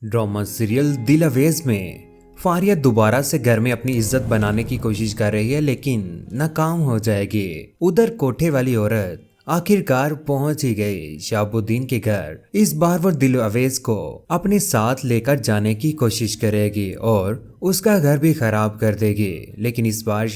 Drama serial दिल अवेज में फारिया दोबारा से घर में अपनी इज्जत बनाने की कोशिश कर रही है, लेकिन नाकाम हो जाएगी। उधर कोठे वाली औरत आखिरकार पहुंच ही गई शहाबुद्दीन के घर। इस बार वो दिल अवेज को अपने साथ लेकर जाने की कोशिश करेगी और उसका घर भी खराब कर देगी, लेकिन इस बार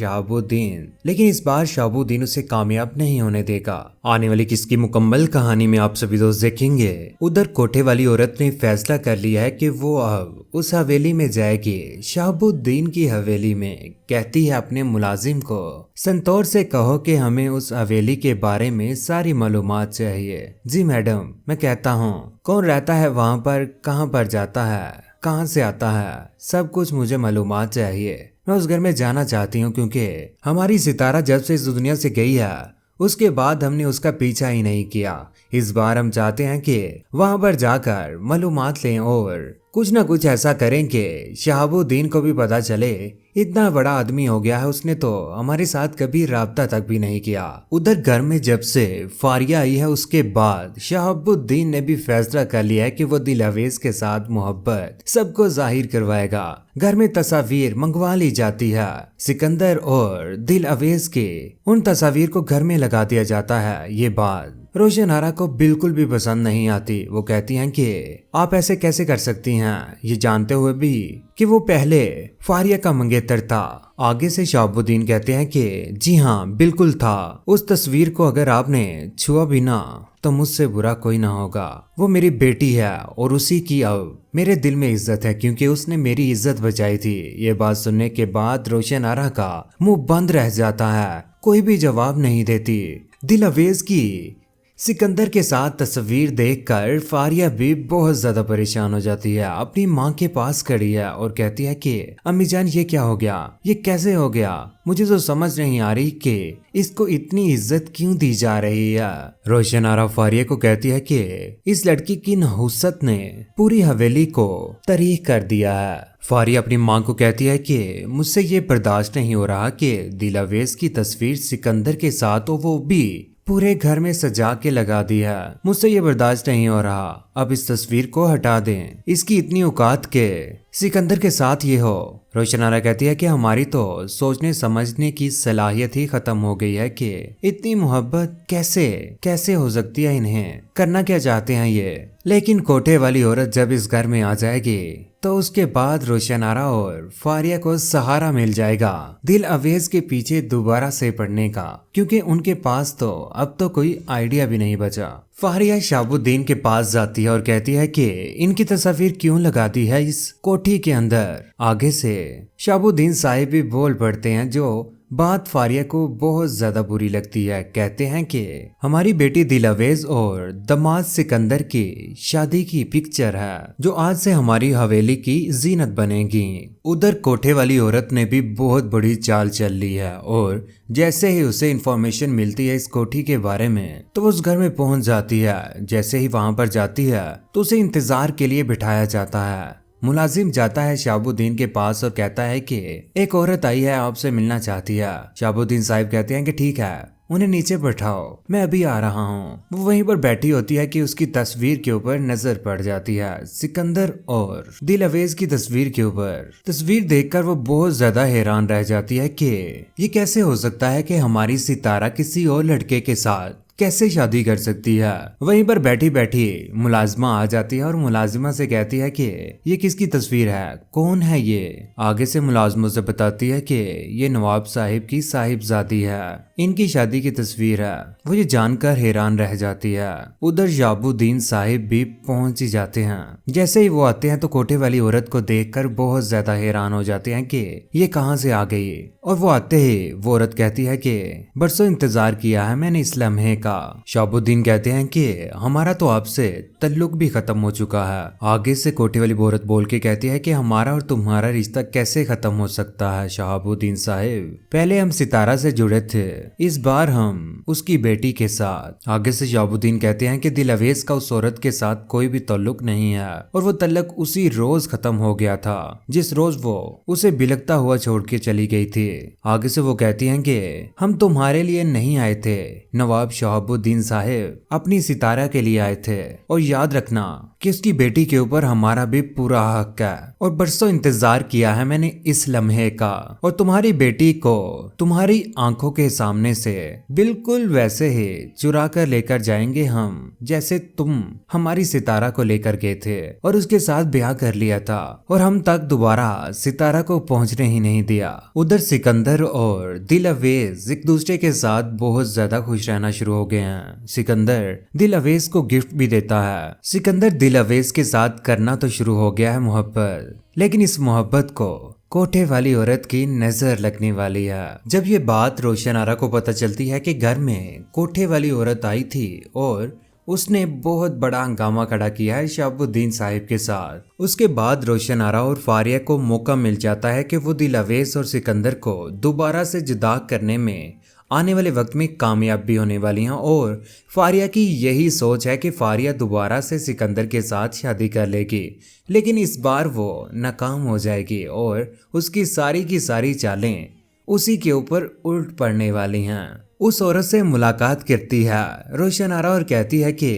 शहाबुद्दीन उसे कामयाब नहीं होने देगा। आने वाली किसकी मुकम्मल कहानी में आप सभी दोस्त देखेंगे। उधर कोठे वाली औरत ने फैसला कर लिया है कि वो अब उस हवेली में जाएगी, शहाबुद्दीन की हवेली में। कहती है अपने मुलाजिम को, संतोर से कहो कि हमें उस हवेली के बारे में सारी मालूमात चाहिए। जी मैडम, मैं कहता हूँ। कौन रहता है वहाँ पर, कहाँ पर जाता है, कहाँ से आता है, सब कुछ मुझे मालूमात चाहिए। मैं उस घर में जाना चाहती हूँ क्योंकि हमारी सितारा जब से इस दुनिया से गई है उसके बाद हमने उसका पीछा ही नहीं किया। इस बार हम चाहते हैं कि वहां पर जाकर मालूमात लें और कुछ ना कुछ ऐसा करें कि शहाबुद्दीन को भी पता चले इतना बड़ा आदमी हो गया है, उसने तो हमारे साथ कभी राब्ता तक भी नहीं किया। उधर घर में जब से फारिया आई है उसके बाद शहाबुद्दीन ने भी फैसला कर लिया है कि वो दिल अवेज के साथ मोहब्बत सबको जाहिर करवाएगा। घर में तस्वीर मंगवा ली जाती है सिकंदर और दिल अवेज के, उन तस्वीर को घर में लगा दिया जाता है। ये बात रोशन आरा को बिल्कुल भी पसंद नहीं आती। वो कहती हैं कि आप ऐसे कैसे कर सकती हैं, ये जानते हुए भी कि वो पहले फारिया का मंगेतर था। आगे से शहाबुद्दीन कहते हैं कि जी हाँ बिल्कुल था, उस तस्वीर को अगर आपने छुआ भी ना तो मुझसे बुरा कोई ना होगा। वो मेरी बेटी है और उसी की अब मेरे दिल में इज्जत है क्योंकि उसने मेरी इज्जत बचाई थी। ये बात सुनने के बाद रोशन आरा का मुंह बंद रह जाता है, कोई भी जवाब नहीं देती। दिल अवेज की सिकंदर के साथ तस्वीर देखकर फारिया भी बहुत ज्यादा परेशान हो जाती है। अपनी माँ के पास खड़ी है और कहती है कि अम्मी जान ये क्या हो गया, ये कैसे हो गया, मुझे तो समझ नहीं आ रही कि इसको इतनी इज्जत क्यों दी जा रही है। रोशन आरा फारिया को कहती है कि इस लड़की की नहुसत ने पूरी हवेली को तरीख कर दिया है। फारिया अपनी माँ को कहती है कि मुझसे ये बर्दाश्त नहीं हो रहा कि दिल अवेज की तस्वीर सिकंदर के साथ हो, वो भी पूरे घर में सजा के लगा दी है। मुझसे ये बर्दाश्त नहीं हो रहा, अब इस तस्वीर को हटा दें। इसकी इतनी औकात के सिकंदर के साथ ये हो। रोशन आरा कहती है कि हमारी तो सोचने समझने की सलाहियत ही खत्म हो गई है कि इतनी मोहब्बत कैसे कैसे हो सकती है, इन्हें करना क्या चाहते हैं ये। लेकिन कोठे वाली औरत जब इस घर में आ जाएगी तो उसके बाद रोशन आरा और फारिया को सहारा मिल जाएगा दिल अवेज के पीछे दोबारा से पड़ने का, क्योंकि उनके पास तो अब तो कोई आइडिया भी नहीं बचा। फारिया शहाबुद्दीन के पास जाती है और कहती है कि इनकी तस्वीर क्यों लगा दी है इस कोठी के अंदर। आगे से शहाबुद्दीन साहिब भी बोल पड़ते हैं, जो बात फारिया को बहुत ज्यादा बुरी लगती है। कहते हैं कि हमारी बेटी दिल अवेज और दामाद सिकंदर की शादी की पिक्चर है जो आज से हमारी हवेली की जीनत बनेगी। उधर कोठे वाली औरत ने भी बहुत बड़ी चाल चल ली है और जैसे ही उसे इंफॉर्मेशन मिलती है इस कोठी के बारे में तो उस घर में पहुंच जाती है। जैसे ही वहां पर जाती है तो उसे इंतजार के लिए बिठाया जाता है। मुलाजिम जाता है शहाबुद्दीन के पास और कहता है कि एक औरत आई है, आपसे मिलना चाहती है। शहाबुद्दीन साहिब कहते हैं कि ठीक है, उन्हें नीचे बैठाओ, मैं अभी आ रहा हूँ। वो वहीं पर बैठी होती है कि उसकी तस्वीर के ऊपर नजर पड़ जाती है सिकंदर और दिल अवेज की तस्वीर के ऊपर। तस्वीर देखकर वो बहुत ज्यादा हैरान रह जाती है कि ये कैसे हो सकता है कि हमारी सितारा किसी और लड़के के साथ कैसे शादी कर सकती है। वहीं पर बैठी बैठी मुलाजिमा आ जाती है और मुलाजिमा से कहती है कि ये किसकी तस्वीर है, कौन है ये। आगे से मुलाजिमों से बताती है कि ये नवाब साहिब की साहिबजादी है, इनकी शादी की तस्वीर है। वो ये जानकर हैरान रह जाती है। उधर शहाबुद्दीन साहिब भी पहुंच ही जाते हैं। जैसे ही वो आते हैं तो कोठे वाली औरत को देखकर बहुत ज्यादा हैरान हो जाते हैं कि ये कहाँ से आ गई। और वो आते ही वो औरत कहती है कि बरसों इंतजार किया है मैंने इस लम्हे का। शहाबुद्दीन कहते हैं कि हमारा तो आपसे तल्लुक भी खत्म हो चुका है। आगे से कोठे वाली औरत बोल के कहती है कि हमारा और तुम्हारा रिश्ता कैसे खत्म हो सकता है शहाबुद्दीन साहिब, पहले हम सितारा से जुड़े थे इस बार हम उसकी बेटी के साथ। आगे से शहाबुद्दीन कहते हैं कि दिलअवेज का उस औरत के साथ कोई भी ताल्लुक नहीं है और वो तल्लक उसी रोज खत्म हो गया था जिस रोज वो उसे बिलखता हुआ छोड़ के चली गई थी। आगे से वो कहती हैं कि हम तुम्हारे लिए नहीं आए थे, नवाब शहाबुद्दीन साहब अपनी सितारा के लिए आए थे, और याद रखना कि उसकी बेटी के ऊपर हमारा भी पूरा हक है और बरसों इंतजार किया है मैंने इस लम्हे का, और तुम्हारी बेटी को तुम्हारी आंखों के सामने से बिल्कुल वैसे ही चुरा कर लेकर जाएंगे हम जैसे तुम हमारी सितारा को लेकर गए थे और उसके साथ ब्याह कर लिया था, और हम तक दोबारा सितारा को पहुंचने ही नहीं दिया। उधर सिकंदर और दिलअवेज एक दूसरे के साथ बहुत ज्यादा खुश रहना शुरू हो गए हैं। सिकंदर दिलअवेज को गिफ्ट भी देता है। सिकंदर दिलअवेज के साथ करना तो शुरू हो गया है मोहब्बत, लेकिन इस मोहब्बत को कोठे वाली औरत की नजर लगने वाली है। जब ये बात रोशन आरा को पता चलती है कि घर में कोठे वाली औरत आई थी और उसने बहुत बड़ा हंगामा खड़ा किया है शहाबुद्दीन साहिब के साथ, उसके बाद रोशन आरा और फारिया को मौका मिल जाता है कि वो दिलअवेज और सिकंदर को दोबारा से जुदा करने में आने वाले वक्त में कामयाब भी होने वाली हैं। और फारिया की यही सोच है कि फारिया दोबारा से सिकंदर के साथ शादी कर लेगी, लेकिन इस बार वो नाकाम हो जाएगी और उसकी सारी की सारी चालें उसी के ऊपर उल्ट पड़ने वाली हैं। उस औरत से मुलाकात करती है रोशन आरा और कहती है कि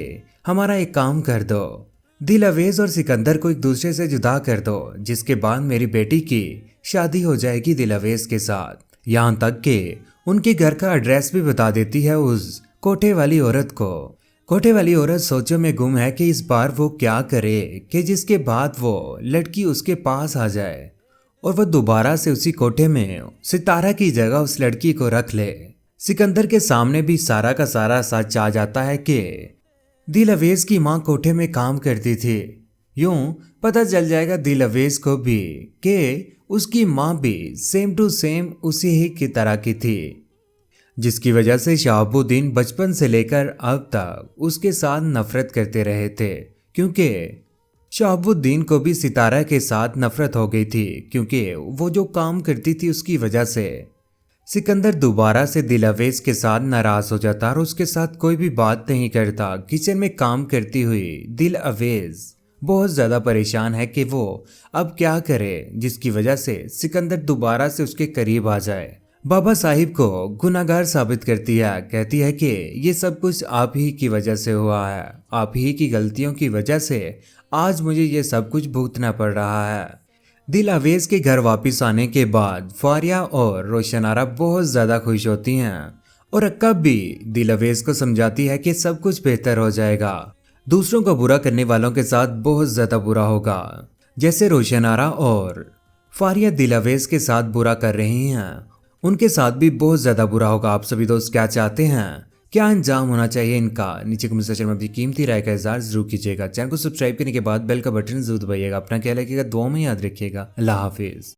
हमारा एक काम कर दो, दिलअवेज और सिकंदर को एक दूसरे से जुदा कर दो, जिसके बाद मेरी बेटी की शादी हो जाएगी दिलअवेज के साथ। यहाँ तक कि उनके घर का एड्रेस भी बता देती है उस कोठे वाली औरत को। कोठे वाली औरत सोचों में गुम है कि इस बार वो क्या करे कि जिसके बाद वो लड़की उसके पास आ जाए और वह दोबारा से उसी कोठे में सितारा की जगह उस लड़की को रख ले। सिकंदर के सामने भी सारा का सारा सच आ जाता है कि दिलअवेज की माँ कोठे में काम करती थी। यूं पता चल जाएगा दिलअवेज को भी कि उसकी माँ भी सेम टू सेम उसी ही की तरह की थी, जिसकी वजह से शहाबुद्दीन बचपन से लेकर अब तक उसके साथ नफरत करते रहे थे, क्योंकि शहाबुद्दीन को भी सितारा के साथ नफरत हो गई थी क्योंकि वो जो काम करती थी उसकी वजह से। सिकंदर दोबारा से दिलअवेज के साथ नाराज हो जाता और उसके साथ कोई भी बात नहीं करता। किचन में काम करती हुई दिलअवेज बहुत ज्यादा परेशान है कि वो अब क्या करे, जिसकी वजह से सिकंदर दोबारा से उसके करीब आ जाए। बाबा साहिब को गुनाहगार साबित करती है, कहती है कि ये सब कुछ आप ही की वजह से हुआ है, आप ही की गलतियों की वजह से आज मुझे ये सब कुछ भुगतना पड़ रहा है। दिलअवेज के घर वापस आने के बाद फारिया और रोशन आरा बहुत ज्यादा खुश होती हैं और अक्का भी दिलअवेज को समझाती है कि सब कुछ बेहतर हो जाएगा, दूसरों को बुरा करने वालों के साथ बहुत ज्यादा बुरा होगा। जैसे रोशन आरा और फारिया दिलअवेज के साथ बुरा कर रही हैं, उनके साथ भी बहुत ज्यादा बुरा होगा। आप सभी दोस्त क्या चाहते हैं, क्या अंजाम होना चाहिए इनका, नीचे कमेंट सेक्शन में अपनी कीमती राय का इज़हार जरूर कीजिएगा। चैनल को सब्सक्राइब करने के बाद बेल का बटन जरूर दबाइएगा। अपना ख्याल रखिएगा, दुआ में याद रखिएगा। अल्लाह हाफिज।